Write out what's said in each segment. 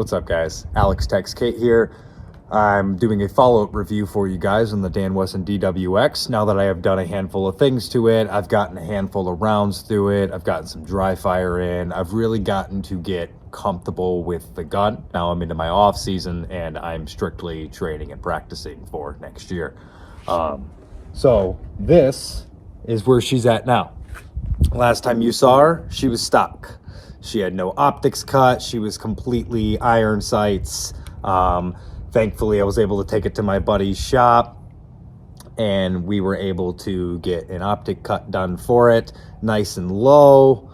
What's up, guys? Alex Tex Kate here. I'm doing a follow-up review for you guys on the Wesson DWX. Now that I have done a handful of things to it, I've gotten a handful of rounds through it, I've gotten some dry fire in, I've really gotten to get comfortable with the gun. Now I'm into my off season and I'm strictly training and practicing for next year. So this is where she's at now. Last time you saw her, she was stock. She had no optics cut. She was completely iron sights. Thankfully, I was able to take it to my buddy's shop and we were able to get an optic cut done for it, nice and low.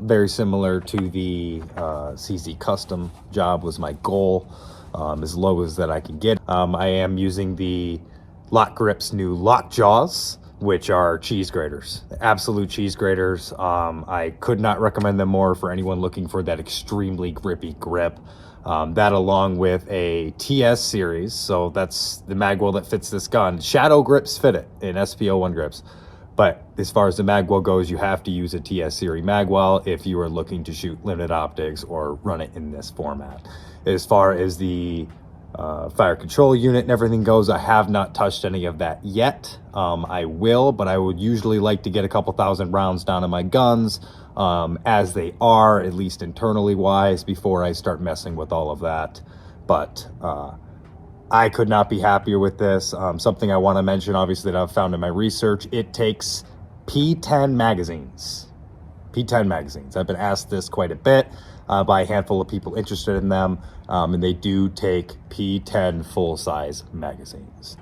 Very similar to the CZ custom job was my goal, as low as that I can get. I am using the Lock Grip's new lock jaws, which are cheese graters, absolute cheese graters. I could not recommend them more for anyone looking for that extremely grippy grip. That along with a TS series, so that's the Magwell that fits this gun. Shadow grips fit it in SP01 grips, but as far as the Magwell goes, you have to use a TS series Magwell if you are looking to shoot limited optics or run it in this format. As far as the fire control unit and everything goes, I have not touched any of that yet. I will, but I would usually like to get a couple thousand rounds down in my guns as they are, at least internally wise, before I start messing with all of that. But I could not be happier with this. Something I want to mention, obviously, that I've found in my research, it takes P10 magazines. P10 magazines. I've been asked this quite a bit by a handful of people interested in them, and they do take P10 full-size magazines.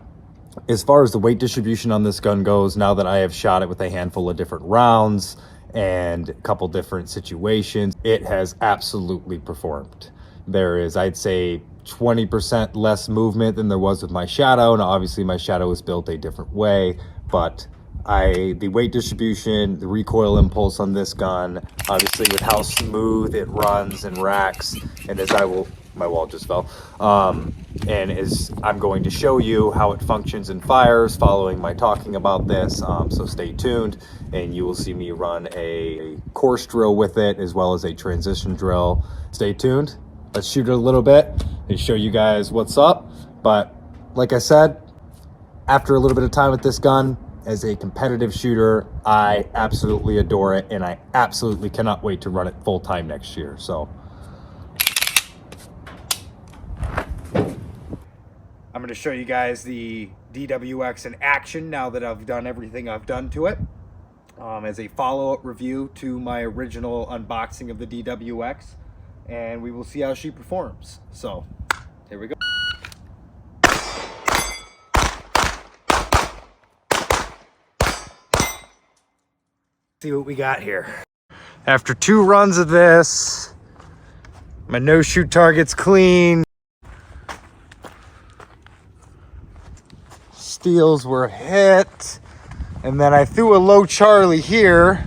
As far as the weight distribution on this gun goes, now that I have shot it with a handful of different rounds and a couple different situations, it has absolutely performed. There is, I'd say, 20% less movement than there was with my Shadow. Now, obviously, my Shadow is built a different way, but the weight distribution, the recoil impulse on this gun, obviously with how smooth it runs and racks, and as my wall just fell, and as I'm going to show you how it functions and fires following my talking about this, so stay tuned, and you will see me run a course drill with it as well as a transition drill. Stay tuned. Let's shoot it a little bit and show you guys what's up. But like I said, after a little bit of time with this gun, as a competitive shooter, I absolutely adore it, and I absolutely cannot wait to run it full time next year. So I'm going to show you guys the DWX in action now that I've done everything I've done to it, as a follow-up review to my original unboxing of the DWX, and we will see how she performs. So here we go. See what we got here. After 2 runs of this, my no-shoot target's clean. Steels were hit. And then I threw a low Charlie here.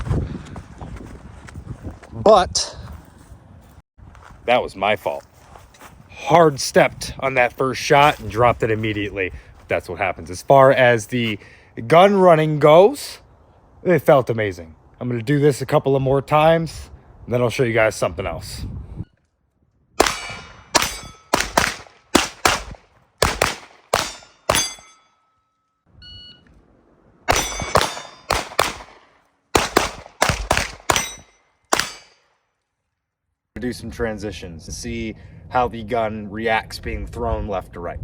But that was my fault. Hard stepped on that first shot and dropped it immediately. That's what happens. As far as the gun running goes, it felt amazing. I'm going to do this a couple of more times, and then I'll show you guys something else. Do some transitions to see how the gun reacts being thrown left to right.